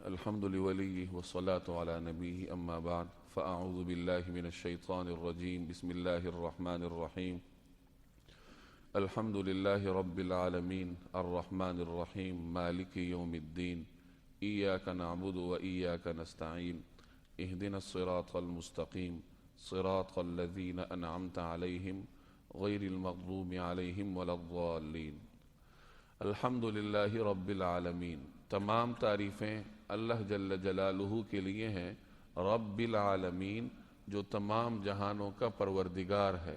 الحمد لوليه والصلاة على نبيه أما بعد فأعوذ بالله من الشيطان الرجيم بسم الله الرحمن الرحيم الحمد لله رب العالمين الرحمن الرحيم مالك يوم الدين إياك نعبد وإياك نستعين اهدنا الصراط المستقيم صراط الذين أنعمت عليهم غير المغضوب عليهم ولا الضالين الحمد للہ رب العالمین۔ تمام تعریفیں اللہ جل جلالہ کے لیے ہیں، رب العالمین جو تمام جہانوں کا پروردگار ہے۔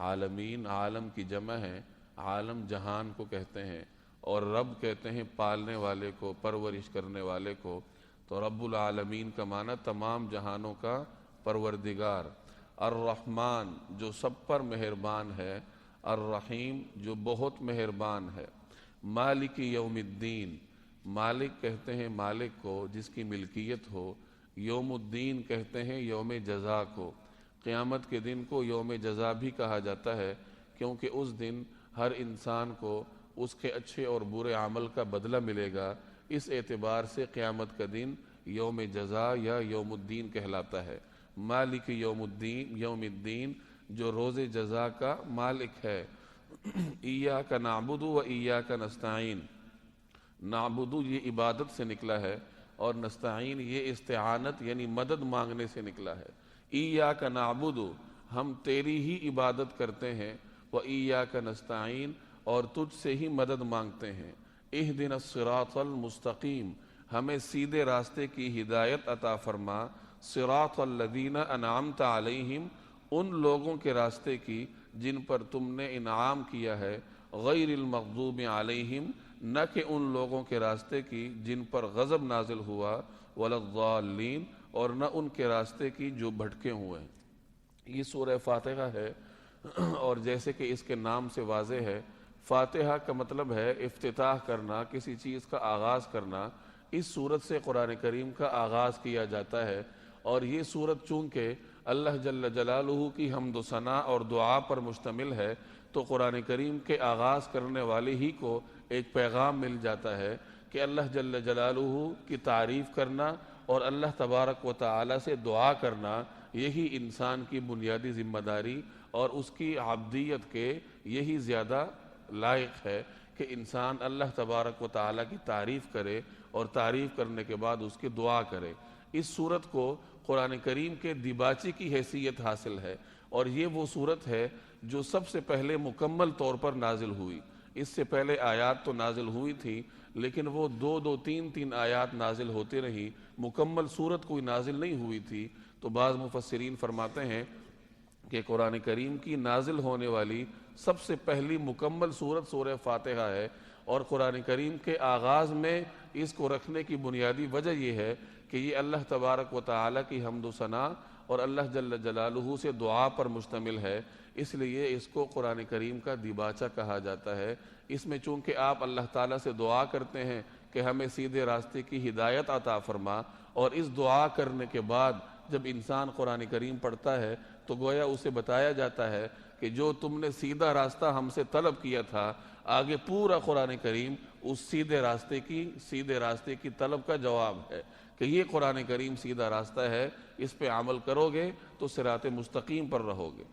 عالمین عالم کی جمع ہے، عالم جہان کو کہتے ہیں، اور رب کہتے ہیں پالنے والے کو، پرورش کرنے والے کو۔ تو رب العالمین کا معنی تمام جہانوں کا پروردگار۔ الرحمن جو سب پر مہربان ہے، الرحیم جو بہت مہربان ہے۔ مالک یوم الدین، مالک کہتے ہیں مالک کو جس کی ملکیت ہو، یوم الدین کہتے ہیں یوم جزا کو۔ قیامت کے دن کو یوم جزا بھی کہا جاتا ہے کیونکہ اس دن ہر انسان کو اس کے اچھے اور برے عمل کا بدلہ ملے گا۔ اس اعتبار سے قیامت کا دن یوم جزا یا یوم الدین کہلاتا ہے۔ مالک یوم الدین جو روز جزا کا مالک ہے۔ ایاک نعبد و ایاک نستعین، نعبد یہ عبادت سے نکلا ہے اور نستعین یہ استعانت یعنی مدد مانگنے سے نکلا ہے۔ ایاک نعبد ہم تیری ہی عبادت کرتے ہیں، و ایاک نستعین اور تجھ سے ہی مدد مانگتے ہیں۔ اہدنا الصراط المستقیم ہمیں سیدھے راستے کی ہدایت عطا فرما، صراط الذین انعمت علیہم ان لوگوں کے راستے کی جن پر تم نے انعام کیا ہے، غیر المغضوب علیہم نہ کہ ان لوگوں کے راستے کی جن پر غضب نازل ہوا، ولا الضالین اور نہ ان کے راستے کی جو بھٹکے ہوئے ہیں۔ یہ سورہ فاتحہ ہے، اور جیسے کہ اس کے نام سے واضح ہے، فاتحہ کا مطلب ہے افتتاح کرنا، کسی چیز کا آغاز کرنا۔ اس سورت سے قرآن کریم کا آغاز کیا جاتا ہے، اور یہ سورت چونکہ اللہ جل جلالہ کی حمد و ثنا اور دعا پر مشتمل ہے، تو قرآن کریم کے آغاز کرنے والے ہی کو ایک پیغام مل جاتا ہے کہ اللہ جل جلالہ کی تعریف کرنا اور اللہ تبارک و تعالی سے دعا کرنا، یہی انسان کی بنیادی ذمہ داری اور اس کی عبدیت کے یہی زیادہ لائق ہے کہ انسان اللہ تبارک و تعالی کی تعریف کرے اور تعریف کرنے کے بعد اس کی دعا کرے۔ اس سورت کو قرآن کریم کے دیباچے کی حیثیت حاصل ہے، اور یہ وہ سورت ہے جو سب سے پہلے مکمل طور پر نازل ہوئی۔ اس سے پہلے آیات تو نازل ہوئی تھی، لیکن وہ دو تین آیات نازل ہوتے رہی، مکمل سورت کوئی نازل نہیں ہوئی تھی۔ تو بعض مفسرین فرماتے ہیں کہ قرآن کریم کی نازل ہونے والی سب سے پہلی مکمل سورت سورہ فاتحہ ہے، اور قرآن کریم کے آغاز میں اس کو رکھنے کی بنیادی وجہ یہ ہے کہ یہ اللہ تبارک و تعالی کی حمد و ثنا اور اللہ جل جلالہ سے دعا پر مشتمل ہے، اس لیے اس کو قرآن کریم کا دیباچہ کہا جاتا ہے۔ اس میں چونکہ آپ اللہ تعالیٰ سے دعا کرتے ہیں کہ ہمیں سیدھے راستے کی ہدایت عطا فرما، اور اس دعا کرنے کے بعد جب انسان قرآن کریم پڑھتا ہے تو گویا اسے بتایا جاتا ہے کہ جو تم نے سیدھا راستہ ہم سے طلب کیا تھا، آگے پورا قرآن کریم اس سیدھے راستے کی طلب کا جواب ہے کہ یہ قرآن کریم سیدھا راستہ ہے، اس پہ عمل کرو گے تو صراط مستقیم پر رہو گے۔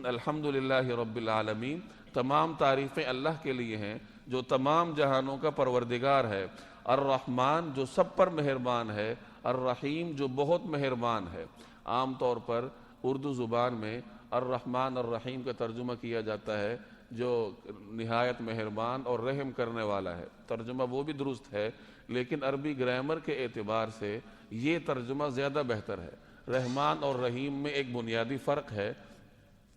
الحمدللہ رب العالمین تمام تعریفیں اللہ کے لیے ہیں جو تمام جہانوں کا پروردگار ہے۔ الرحمن جو سب پر مہربان ہے، الرحیم جو بہت مہربان ہے۔ عام طور پر اردو زبان میں الرحمن الرحیم کا ترجمہ کیا جاتا ہے جو نہایت مہربان اور رحم کرنے والا ہے، ترجمہ وہ بھی درست ہے، لیکن عربی گرامر کے اعتبار سے یہ ترجمہ زیادہ بہتر ہے۔ رحمان اور رحیم میں ایک بنیادی فرق ہے۔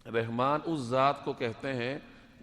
رحمان اس ذات کو کہتے ہیں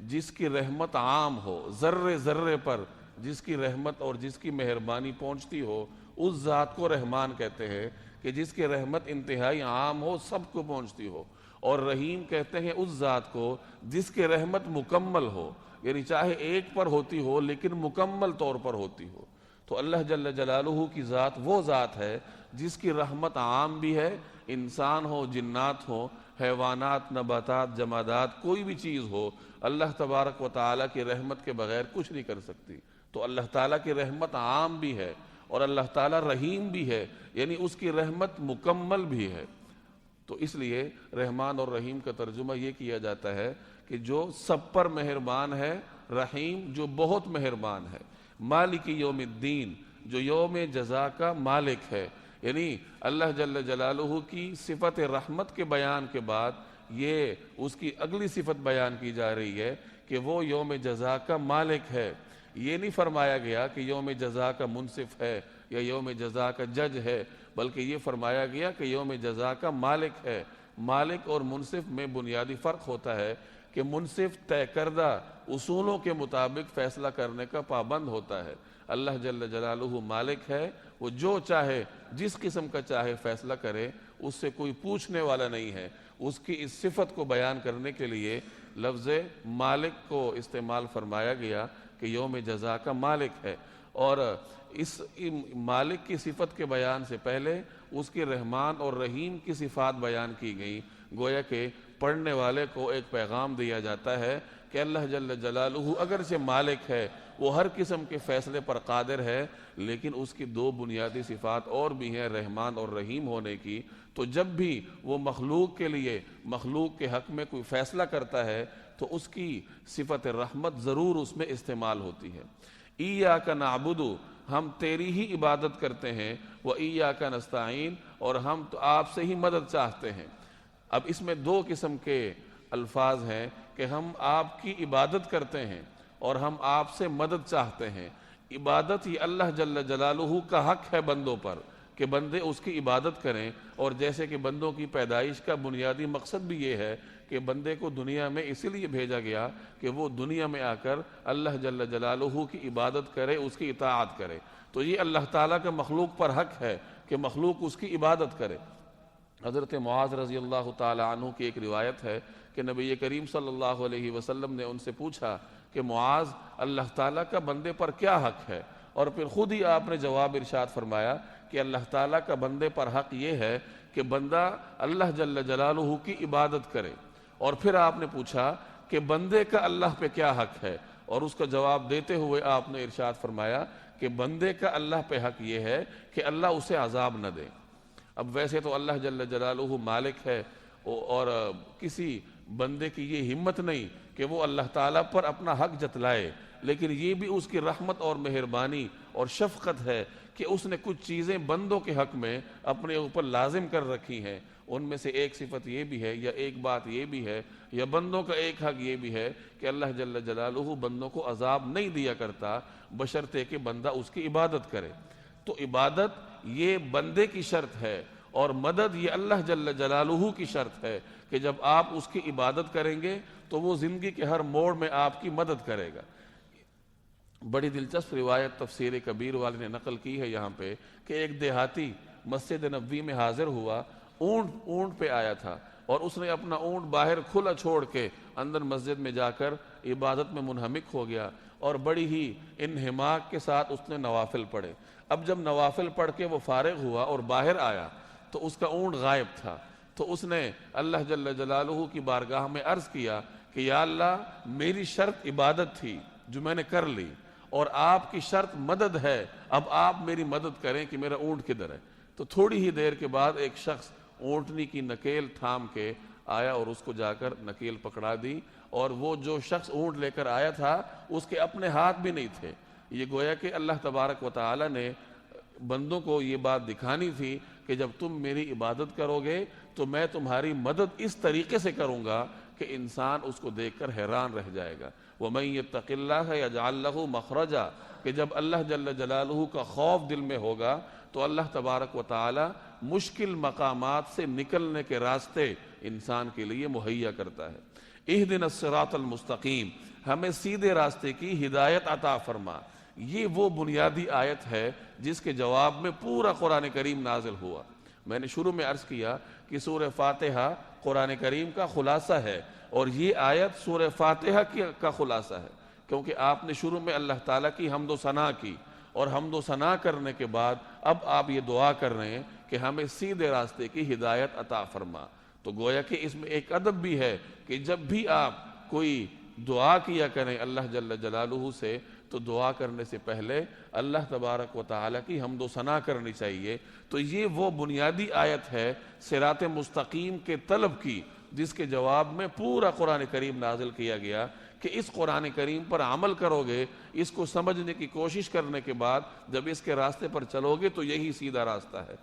جس کی رحمت عام ہو، ذرے ذرے پر جس کی رحمت اور جس کی مہربانی پہنچتی ہو، اس ذات کو رحمان کہتے ہیں کہ جس کی رحمت انتہائی عام ہو، سب کو پہنچتی ہو۔ اور رحیم کہتے ہیں اس ذات کو جس کی رحمت مکمل ہو، یعنی چاہے ایک پر ہوتی ہو لیکن مکمل طور پر ہوتی ہو۔ تو اللہ جل جلالہ کی ذات وہ ذات ہے جس کی رحمت عام بھی ہے، انسان ہو، جنات ہو، حیوانات، نباتات، جمادات، کوئی بھی چیز ہو، اللہ تبارک و تعالیٰ کی رحمت کے بغیر کچھ نہیں کر سکتی۔ تو اللہ تعالیٰ کی رحمت عام بھی ہے، اور اللہ تعالیٰ رحیم بھی ہے، یعنی اس کی رحمت مکمل بھی ہے۔ تو اس لیے رحمان اور رحیم کا ترجمہ یہ کیا جاتا ہے کہ جو سب پر مہربان ہے، رحیم جو بہت مہربان ہے، مالک یوم الدین جو یوم جزا کا مالک ہے۔ یعنی اللہ جل جلالہ کی صفت رحمت کے بیان کے بعد یہ اس کی اگلی صفت بیان کی جا رہی ہے کہ وہ یوم جزا کا مالک ہے۔ یہ نہیں فرمایا گیا کہ یوم جزا کا منصف ہے یا یوم جزا کا جج ہے، بلکہ یہ فرمایا گیا کہ یوم جزا کا مالک ہے۔ مالک اور منصف میں بنیادی فرق ہوتا ہے کہ منصف طے کردہ اصولوں کے مطابق فیصلہ کرنے کا پابند ہوتا ہے۔ اللہ جل جلالہ مالک ہے، وہ جو چاہے جس قسم کا چاہے فیصلہ کرے، اس سے کوئی پوچھنے والا نہیں ہے۔ اس کی اس صفت کو بیان کرنے کے لیے لفظ مالک کو استعمال فرمایا گیا کہ یوم جزا کا مالک ہے۔ اور اس مالک کی صفت کے بیان سے پہلے اس کی رحمان اور رحیم کی صفات بیان کی گئی، گویا کہ پڑھنے والے کو ایک پیغام دیا جاتا ہے کہ اللہ جل جلالہ اگرچہ مالک ہے، وہ ہر قسم کے فیصلے پر قادر ہے، لیکن اس کی دو بنیادی صفات اور بھی ہیں رحمان اور رحیم ہونے کی۔ تو جب بھی وہ مخلوق کے لیے، مخلوق کے حق میں کوئی فیصلہ کرتا ہے تو اس کی صفت رحمت ضرور اس میں استعمال ہوتی ہے۔ ایاک نعبد، ہم تیری ہی عبادت کرتے ہیں، وایاک نستعین، اور ہم تو آپ سے ہی مدد چاہتے ہیں۔ اب اس میں دو قسم کے الفاظ ہیں کہ ہم آپ کی عبادت کرتے ہیں اور ہم آپ سے مدد چاہتے ہیں۔ عبادت یہ اللہ جل جلالہ کا حق ہے بندوں پر کہ بندے اس کی عبادت کریں، اور جیسے کہ بندوں کی پیدائش کا بنیادی مقصد بھی یہ ہے کہ بندے کو دنیا میں اسی لیے بھیجا گیا کہ وہ دنیا میں آ کر اللہ جل جلالہ کی عبادت کرے، اس کی اطاعت کرے۔ تو یہ اللہ تعالیٰ کا مخلوق پر حق ہے کہ مخلوق اس کی عبادت کرے۔ حضرت معاذ رضی اللہ تعالی عنہ کی ایک روایت ہے کہ نبی کریم صلی اللہ علیہ وسلم نے ان سے پوچھا کہ معاذ، اللہ تعالیٰ کا بندے پر کیا حق ہے؟ اور پھر خود ہی آپ نے جواب ارشاد فرمایا کہ اللہ تعالیٰ کا بندے پر حق یہ ہے کہ بندہ اللہ جل جلالہ کی عبادت کرے۔ اور پھر آپ نے پوچھا کہ بندے کا اللہ پہ کیا حق ہے، اور اس کا جواب دیتے ہوئے آپ نے ارشاد فرمایا کہ بندے کا اللہ پہ حق یہ ہے کہ اللہ اسے عذاب نہ دے۔ اب ویسے تو اللہ جل جلالہ مالک ہے، اور کسی بندے کی یہ ہمت نہیں کہ وہ اللہ تعالیٰ پر اپنا حق جتلائے، لیکن یہ بھی اس کی رحمت اور مہربانی اور شفقت ہے کہ اس نے کچھ چیزیں بندوں کے حق میں اپنے اوپر لازم کر رکھی ہیں۔ ان میں سے ایک صفت یہ بھی ہے، یا ایک بات یہ بھی ہے، یا بندوں کا ایک حق یہ بھی ہے کہ اللہ جل جلالہ بندوں کو عذاب نہیں دیا کرتا بشرطے کہ بندہ اس کی عبادت کرے۔ تو عبادت یہ بندے کی شرط ہے، اور مدد یہ اللہ جل جلالہ کی شرط ہے کہ جب آپ اس کی عبادت کریں گے تو وہ زندگی کے ہر موڑ میں آپ کی مدد کرے گا۔ بڑی دلچسپ روایت تفسیر کبیر والے نے نقل کی ہے یہاں پہ کہ ایک دیہاتی مسجد نبوی میں حاضر ہوا، اونٹ پہ آیا تھا، اور اس نے اپنا اونٹ باہر کھلا چھوڑ کے اندر مسجد میں جا کر عبادت میں منہمک ہو گیا، اور بڑی ہی انہماک کے ساتھ اس نے نوافل پڑھے۔ اب جب نوافل پڑھ کے وہ فارغ ہوا اور باہر آیا تو اس کا اونٹ غائب تھا۔ تو اس نے اللہ جل جلالہ کی بارگاہ میں عرض کیا کہ یا اللہ، میری شرط عبادت تھی جو میں نے کر لی، اور آپ کی شرط مدد ہے، اب آپ میری مدد کریں کہ میرا اونٹ کدھر ہے۔ تو تھوڑی ہی دیر کے بعد ایک شخص اونٹنی کی نکیل تھام کے آیا اور اس کو جا کر نکیل پکڑا دی، اور وہ جو شخص اونٹ لے کر آیا تھا اس کے اپنے ہاتھ بھی نہیں تھے۔ یہ گویا کہ اللہ تبارک و تعالی نے بندوں کو یہ بات دکھانی تھی کہ جب تم میری عبادت کرو گے تو میں تمہاری مدد اس طریقے سے کروں گا کہ انسان اس کو دیکھ کر حیران رہ جائے گا۔ وَمَن يَتَّقِ اللَّهَ يَجْعَل لَّهُ مَخْرَجًا، کہ جب اللہ جل جلالہ کا خوف دل میں ہوگا تو اللہ تبارک و تعالی مشکل مقامات سے نکلنے کے راستے انسان کے لیے مہیا کرتا ہے۔ اہدنا الصراط المستقیم، ہمیں سیدھے راستے کی ہدایت عطا فرما۔ یہ وہ بنیادی آیت ہے جس کے جواب میں پورا قرآن کریم نازل ہوا۔ میں نے شروع میں عرض کیا کہ سورہ فاتحہ قرآن کریم کا خلاصہ ہے، اور یہ آیت سورہ فاتحہ کا خلاصہ ہے، کیونکہ آپ نے شروع میں اللہ تعالیٰ کی حمد و ثنا کی، اور حمد و ثنا کرنے کے بعد اب آپ یہ دعا کر رہے ہیں کہ ہمیں سیدھے راستے کی ہدایت عطا فرما۔ تو گویا کہ اس میں ایک ادب بھی ہے کہ جب بھی آپ کوئی دعا کیا کریں اللہ جل جلالہ سے، تو دعا کرنے سے پہلے اللہ تبارک و تعالیٰ کی حمد و ثنا کرنی چاہیے۔ تو یہ وہ بنیادی آیت ہے صراط مستقیم کے طلب کی، جس کے جواب میں پورا قرآن کریم نازل کیا گیا کہ اس قرآن کریم پر عمل کرو گے، اس کو سمجھنے کی کوشش کرنے کے بعد جب اس کے راستے پر چلو گے تو یہی سیدھا راستہ ہے۔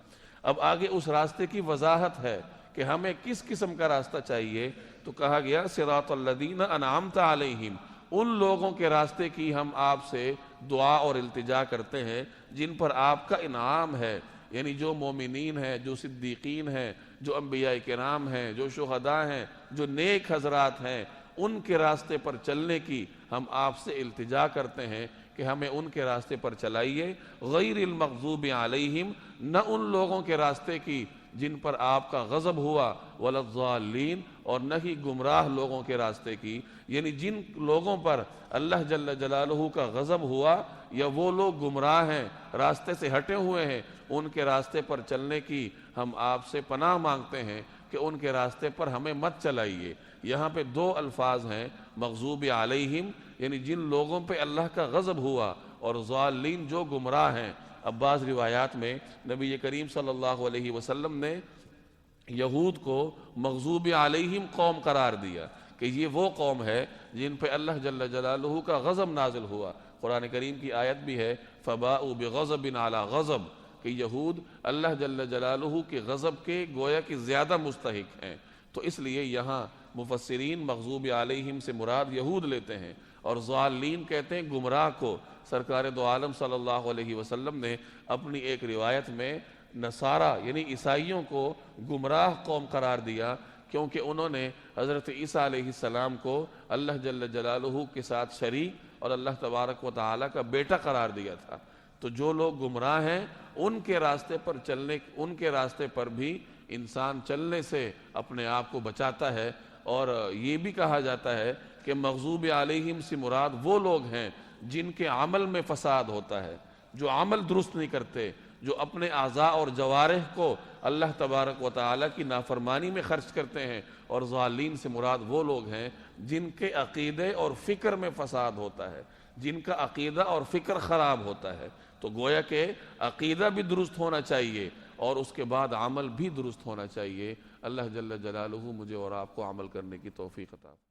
اب آگے اس راستے کی وضاحت ہے کہ ہمیں کس قسم کا راستہ چاہیے، تو کہا گیا صراط الذین انعمت علیہم، ان لوگوں کے راستے کی ہم آپ سے دعا اور التجا کرتے ہیں جن پر آپ کا انعام ہے، یعنی جو مومنین ہیں، جو صدیقین ہیں، جو انبیاء کرام ہیں، جو شہداء ہیں، جو نیک حضرات ہیں، ان کے راستے پر چلنے کی ہم آپ سے التجا کرتے ہیں کہ ہمیں ان کے راستے پر چلائیے، غیر المغضوب علیہم، نہ ان لوگوں کے راستے کی جن پر آپ کا غضب ہوا، ولا الضالین، اور نہ ہی گمراہ لوگوں کے راستے کی، یعنی جن لوگوں پر اللہ جل جلالہ کا غضب ہوا یا وہ لوگ گمراہ ہیں، راستے سے ہٹے ہوئے ہیں، ان کے راستے پر چلنے کی ہم آپ سے پناہ مانگتے ہیں کہ ان کے راستے پر ہمیں مت چلائیے۔ یہاں پہ دو الفاظ ہیں، مغضوب علیہم یعنی جن لوگوں پہ اللہ کا غضب ہوا، اور ضالین جو گمراہ ہیں۔ اب بعض روایات میں نبی کریم صلی اللہ علیہ وسلم نے یہود کو مغضوب علیہم قوم قرار دیا کہ یہ وہ قوم ہے جن پہ اللہ جل جلالہ کا غضب نازل ہوا۔ قرآن کریم کی آیت بھی ہے فَبَاءُوا بِغَضَبٍ عَلَىٰ غَضَب، کہ یہود اللہ جل جلالہ کے غضب کے گویا کہ زیادہ مستحق ہیں۔ تو اس لیے یہاں مفسرین مغضوب علیہم سے مراد یہود لیتے ہیں، اور ضالین کہتے ہیں گمراہ کو۔ سرکار دو عالم صلی اللہ علیہ وسلم نے اپنی ایک روایت میں نصارہ یعنی عیسائیوں کو گمراہ قوم قرار دیا، کیونکہ انہوں نے حضرت عیسیٰ علیہ السلام کو اللہ جل جلالہ کے ساتھ شریک اور اللہ تبارک و تعالیٰ کا بیٹا قرار دیا تھا۔ تو جو لوگ گمراہ ہیں ان کے راستے پر چلنے، ان کے راستے پر بھی انسان چلنے سے اپنے آپ کو بچاتا ہے۔ اور یہ بھی کہا جاتا ہے کہ مغضوب علیہم سے مراد وہ لوگ ہیں جن کے عمل میں فساد ہوتا ہے، جو عمل درست نہیں کرتے، جو اپنے اعضاء اور جوارح کو اللہ تبارک و تعالیٰ کی نافرمانی میں خرچ کرتے ہیں۔ اور ضالین سے مراد وہ لوگ ہیں جن کے عقیدے اور فکر میں فساد ہوتا ہے، جن کا عقیدہ اور فکر خراب ہوتا ہے۔ تو گویا کہ عقیدہ بھی درست ہونا چاہیے اور اس کے بعد عمل بھی درست ہونا چاہیے۔ اللہ جل جلالہ مجھے اور آپ کو عمل کرنے کی توفیق عطا فرمائے۔